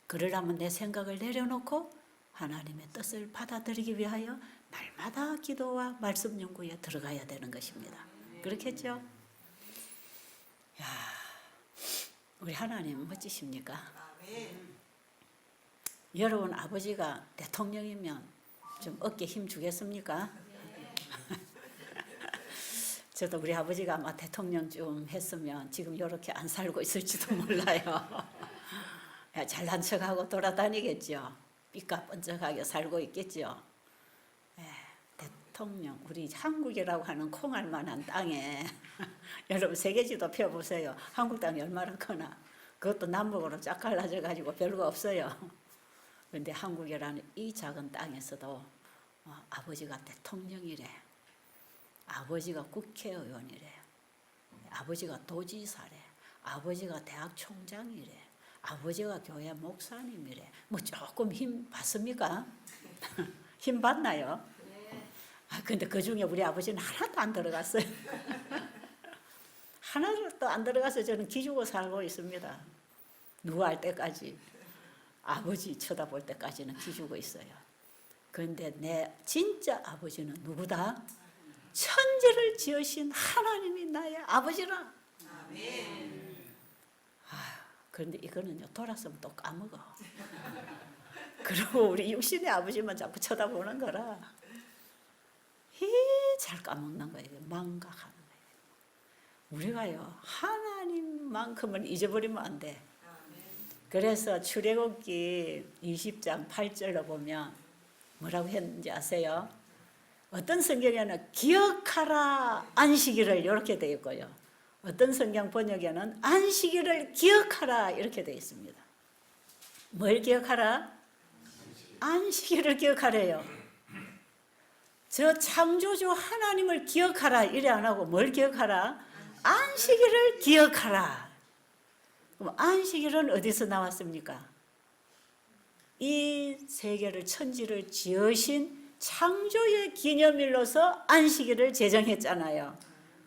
그러려면 내 생각을 내려놓고 하나님의 뜻을 받아들이기 위하여 날마다 기도와 말씀 연구에 들어가야 되는 것입니다. 그렇겠죠? 우리 하나님 멋지십니까? 여러분 아버지가 대통령이면 좀 어깨 힘 주겠습니까? 저도 우리 아버지가 아마 대통령 좀 했으면 지금 이렇게 안 살고 있을지도 몰라요. 잘난 척하고 돌아다니겠죠. 삐까뻔쩍하게 살고 있겠죠. 대통령, 우리 한국이라고 하는 콩알 만한 땅에 여러분 세계지도 펴보세요. 한국 땅이 얼마나 크나. 그것도 남북으로 쫙 갈라져 가지고 별거 없어요. 그런데 한국이라는 이 작은 땅에서도 아버지가 대통령이래. 아버지가 국회의원이래. 아버지가 도지사래. 아버지가 대학 총장이래. 아버지가 교회 목사님이래. 뭐 조금 힘 받습니까? 힘 받나요? 근데 그 중에 우리 아버지는 하나도 안 들어갔어요. 하나도 안 들어가서 저는 기죽어 살고 있습니다. 누구 할 때까지. 아버지 쳐다볼 때까지는 기죽어 있어요. 그런데 내 진짜 아버지는 누구다? 천지를 지으신 하나님이 나의 아버지라. 그런데 이거는요, 돌아서면 또 까먹어. 그리고 우리 육신의 아버지만 자꾸 쳐다보는 거라 잘 까먹는 거예요. 망각하는 거예요. 우리가요, 하나님만큼은 잊어버리면 안 돼. 그래서 출애굽기 20장 8절로 보면 뭐라고 했는지 아세요? 어떤 성경에는 기억하라 안식일을 이렇게 되어 있고요. 어떤 성경 번역에는 안식일을 기억하라 이렇게 되어 있습니다. 뭘 기억하라? 안식일을 기억하래요. 저 창조주 하나님을 기억하라 이래 안 하고 뭘 기억하라? 안식일을 기억하라. 그럼 안식일은 어디서 나왔습니까? 이 세계를 천지를 지으신 창조의 기념일로서 안식일을 제정했잖아요.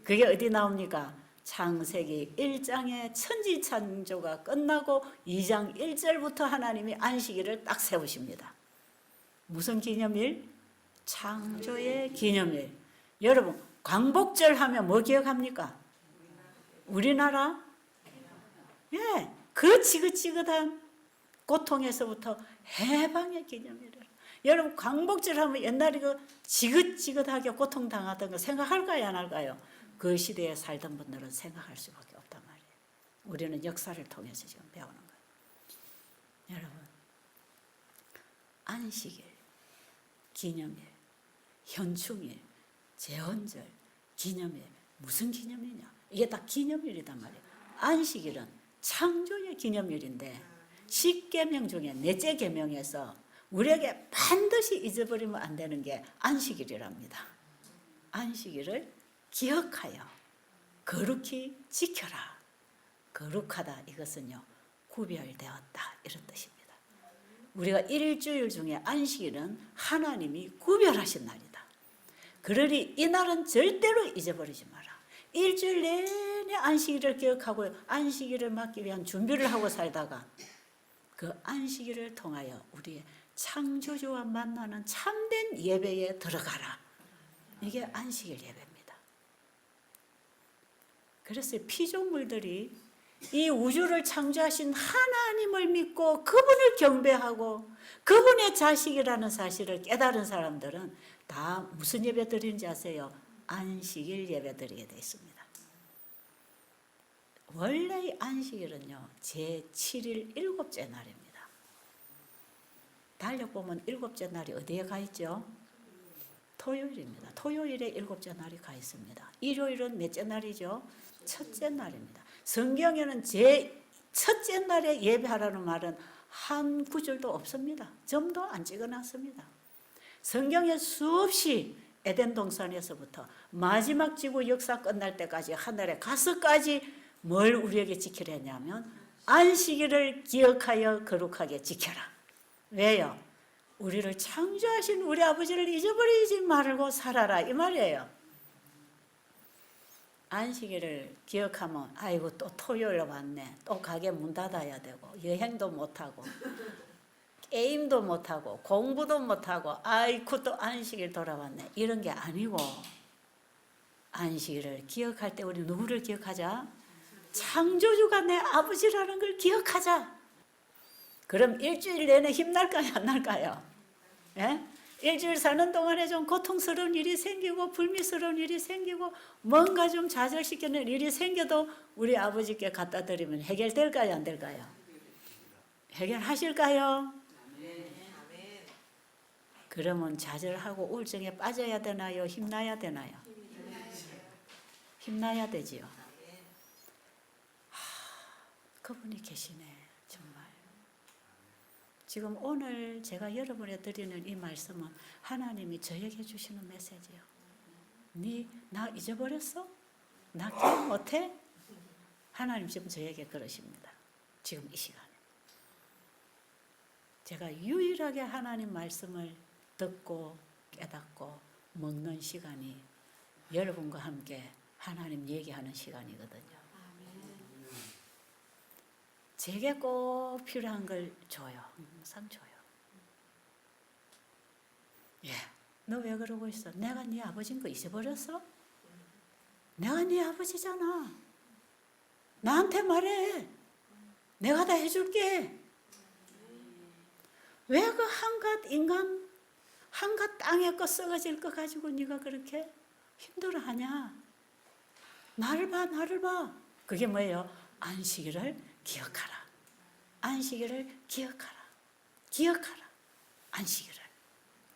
그게 어디 나옵니까? 창세기 1장의 천지 창조가 끝나고 2장 1절부터 하나님이 안식일을 딱 세우십니다. 무슨 기념일? 창조의 기념일. 여러분 광복절 하면 뭐 기억합니까? 우리나라? 예, 그 지긋지긋한 고통에서부터 해방의 기념일을. 여러분 광복절 하면 옛날에 그 지긋지긋하게 고통당하던 거 생각할까요 안 할까요? 그 시대에 살던 분들은 생각할 수밖에 없단 말이에요. 우리는 역사를 통해서 지금 배우는 거예요. 여러분 안식일, 기념일, 현충일, 제헌절, 기념일 무슨 기념이냐? 이게 다 기념일이단 말이에요. 안식일은 창조의 기념일인데 10계명 중에 넷째 계명에서 우리에게 반드시 잊어버리면 안 되는 게 안식일이랍니다. 안식일을 기억하여 거룩히 지켜라. 거룩하다 이것은요 구별되었다 이런 뜻입니다. 우리가 일주일 중에 안식일은 하나님이 구별하신 날이다. 그러니 이날은 절대로 잊어버리지 마라. 일주일 내내 안식일을 기억하고 안식일을 맞기 위한 준비를 하고 살다가 그 안식일을 통하여 우리의 창조주와 만나는 참된 예배에 들어가라. 이게 안식일 예배입니다. 그래서 피조물들이 이 우주를 창조하신 하나님을 믿고 그분을 경배하고 그분의 자식이라는 사실을 깨달은 사람들은 다 무슨 예배 드리는지 아세요? 안식일 예배 드리게 되어 있습니다. 원래 안식일은요, 제7일 일곱째 날입니다. 달력 보면 일곱째 날이 어디에 가 있죠? 토요일입니다. 토요일에 일곱째 날이 가 있습니다. 일요일은 몇째 날이죠? 첫째 날입니다. 성경에는 제 첫째 날에 예배하라는 말은 한 구절도 없습니다. 점도 안 찍어놨습니다. 성경에 수없이 에덴 동산에서부터 마지막 지구 역사 끝날 때까지 하늘에 가서까지 뭘 우리에게 지키려 했냐면 안식일을 기억하여 거룩하게 지켜라. 왜요? 우리를 창조하신 우리 아버지를 잊어버리지 말고 살아라 이 말이에요. 안식일을 기억하면 아이고 또 토요일 왔네. 또 가게 문 닫아야 되고 여행도 못하고 게임도 못하고 공부도 못하고 아이고 또 안식일 돌아왔네. 이런 게 아니고 안식일을 기억할 때 우리 누구를 기억하자? 창조주가 내 아버지라는 걸 기억하자. 그럼 일주일 내내 힘날까요? 안 날까요? 예? 일주일 사는 동안에 좀 고통스러운 일이 생기고 불미스러운 일이 생기고 뭔가 좀 좌절시키는 일이 생겨도 우리 아버지께 갖다 드리면 해결될까요? 안 될까요? 해결하실까요? 그러면 좌절하고 우울증에 빠져야 되나요? 힘나야 되나요? 힘나야 되지요. 그분이 계시네. 정말. 지금 오늘 제가 여러분에 드리는 이 말씀은 하나님이 저에게 주시는 메시지예요. 나 잊어버렸어? 나 기억 못해? 하나님 지금 저에게 그러십니다. 지금 이 시간에. 제가 유일하게 하나님 말씀을 듣고 깨닫고 먹는 시간이 여러분과 함께 하나님 얘기하는 시간이거든요. 제게 꼭 필요한 걸 줘요. 항상 줘요. 예, 너 왜 그러고 있어? 내가 네 아버지인 거 잊어버렸어? 내가 네 아버지잖아. 나한테 말해. 내가 다 해줄게. 왜 그 한갓 인간, 한갓 땅에 거 썩어질 거 가지고 네가 그렇게 힘들어하냐? 나를 봐, 나를 봐. 그게 뭐예요? 안식일을 기억하라. 안식일을 기억하라. 기억하라. 안식일을.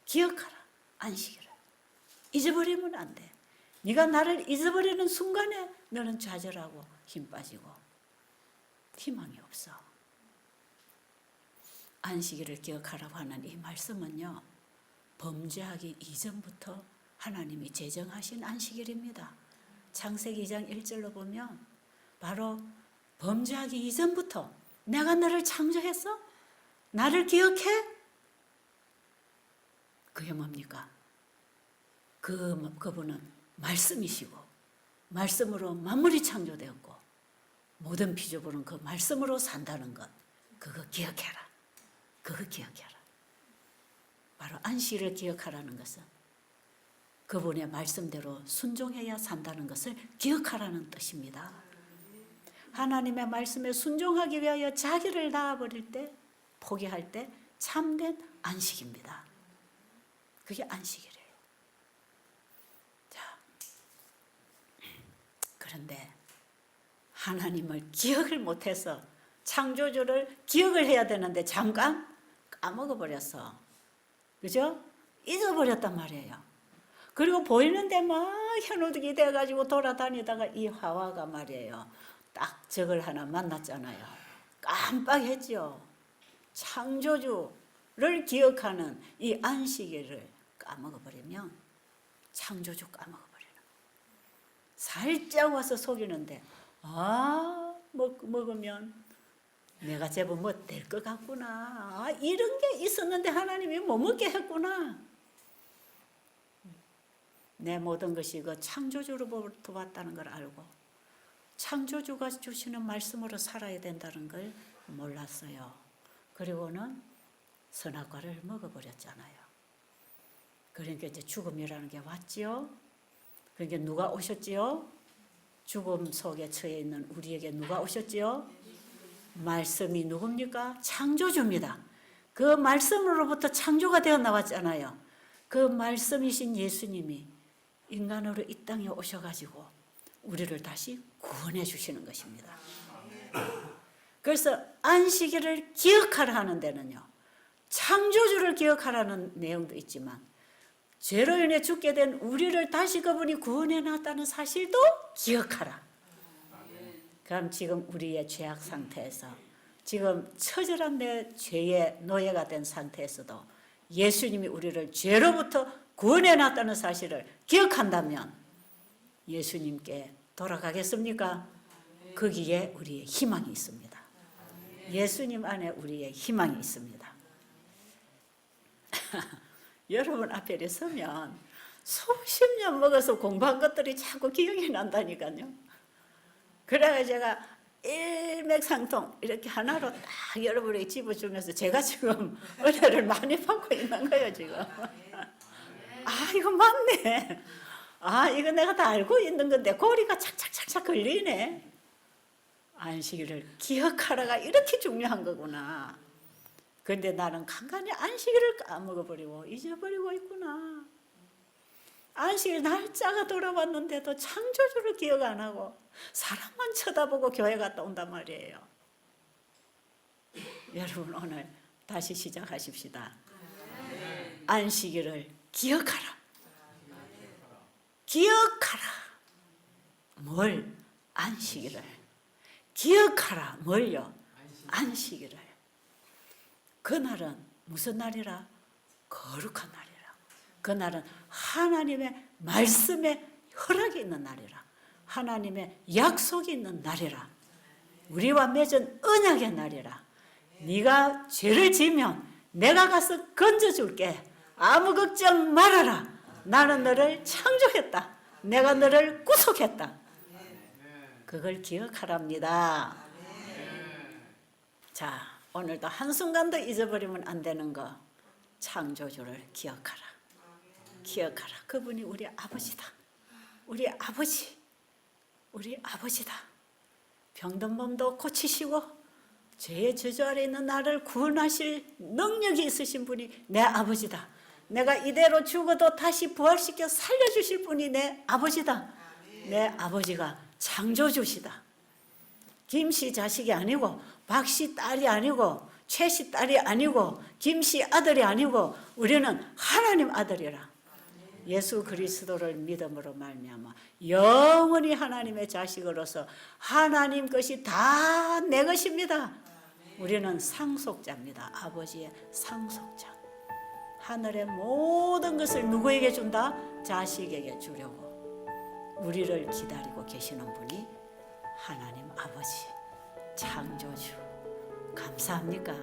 기억하라. 안식일을. 잊어버리면 안 돼. 네가 나를 잊어버리는 순간에 너는 좌절하고 힘 빠지고 희망이 없어. 안식일을 기억하라고 하는 이 말씀은요, 범죄하기 이전부터 하나님이 제정하신 안식일입니다. 창세기 2장 1절로 보면 바로 범죄하기 이전부터 내가 너를 창조했어? 나를 기억해? 그게 뭡니까? 그분은 말씀이시고 말씀으로 만물이 창조되었고 모든 피조물은 그 말씀으로 산다는 것, 그거 기억해라. 그거 기억해라. 바로 안식일을 기억하라는 것은 그분의 말씀대로 순종해야 산다는 것을 기억하라는 뜻입니다. 하나님의 말씀에 순종하기 위하여 자기를 놔버릴 때, 포기할 때 참된 안식입니다. 그게 안식이래요. 자, 그런데 하나님을 기억을 못해서 창조주를 기억을 해야 되는데 잠깐 까먹어버렸어. 그죠? 잊어버렸단 말이에요. 그리고 보이는 데만 현우득이 돼가지고 돌아다니다가 이 하와가 말이에요. 딱 적을 하나 만났잖아요. 깜빡했죠. 창조주를 기억하는 이 안식일을 까먹어버리면 창조주 까먹어버리는 거예요. 살짝 와서 속이는데 먹으면 내가 제법 뭐 될 것 같구나. 이런 게 있었는데 하나님이 못 먹게 했구나. 내 모든 것이 그 창조주로부터 왔다는 걸 알고 창조주가 주시는 말씀으로 살아야 된다는 걸 몰랐어요. 그리고는 선악과를 먹어버렸잖아요. 그러니까 이제 죽음이라는 게 왔지요. 그러니까 누가 오셨지요? 죽음 속에 처해 있는 우리에게 누가 오셨지요? 말씀이 누굽니까? 창조주입니다. 그 말씀으로부터 창조가 되어 나왔잖아요. 그 말씀이신 예수님이 인간으로 이 땅에 오셔가지고 우리를 다시 구원해 주시는 것입니다. 그래서 안식일을 기억하라 하는 데는요, 창조주를 기억하라는 내용도 있지만 죄로 인해 죽게 된 우리를 다시 그분이 구원해 놨다는 사실도 기억하라. 그럼 지금 우리의 죄악 상태에서, 지금 처절한 내 죄의 노예가 된 상태에서도 예수님이 우리를 죄로부터 구원해 놨다는 사실을 기억한다면 예수님께 돌아가겠습니까? 거기에 우리의 희망이 있습니다. 예수님 안에 우리의 희망이 있습니다. 여러분 앞에 이렇게 서면 수십 년 먹어서 공부한 것들이 자꾸 기억이 난다니까요. 그래가 제가 일맥상통 이렇게 하나로 딱 여러분에게 집어주면서 제가 지금 은혜를 많이 받고 있는 거예요, 지금. 아, 이거 맞네. 아, 이거 내가 다 알고 있는 건데 고리가 착착착착 걸리네. 안식일을 기억하라가 이렇게 중요한 거구나. 그런데 나는 간간히 안식일을 까먹어버리고 잊어버리고 있구나. 안식일 날짜가 돌아왔는데도 창조주를 기억 안 하고 사람만 쳐다보고 교회 갔다 온단 말이에요. 여러분 오늘 다시 시작하십시다. 안식일을 기억하라. 기억하라. 뭘? 안식일을. 기억하라. 뭘요? 안식일을. 그날은 무슨 날이라? 거룩한 날이라. 그날은 하나님의 말씀에 허락이 있는 날이라. 하나님의 약속이 있는 날이라. 우리와 맺은 언약의 날이라. 네가 죄를 지면 내가 가서 건져줄게. 아무 걱정 말아라. 나는 너를 창조했다. 내가 너를 구속했다. 그걸 기억하랍니다. 자, 오늘도 한순간도 잊어버리면 안 되는 거, 창조주를 기억하라. 기억하라. 그분이 우리 아버지다. 우리 아버지. 우리 아버지다. 병든 몸도 고치시고 죄의 저주 아래 있는 나를 구원하실 능력이 있으신 분이 내 아버지다. 내가 이대로 죽어도 다시 부활시켜 살려주실 분이 내 아버지다. 내 아버지가 창조주시다. 김씨 자식이 아니고 박씨 딸이 아니고 최씨 딸이 아니고 김씨 아들이 아니고 우리는 하나님 아들이라. 예수 그리스도를 믿음으로 말미암아 영원히 하나님의 자식으로서 하나님 것이 다 내 것입니다. 우리는 상속자입니다. 아버지의 상속자. 하늘의 모든 것을 누구에게 준다? 자식에게 주려고 우리를 기다리고 계시는 분이 하나님 아버지, 창조주. 감사합니까?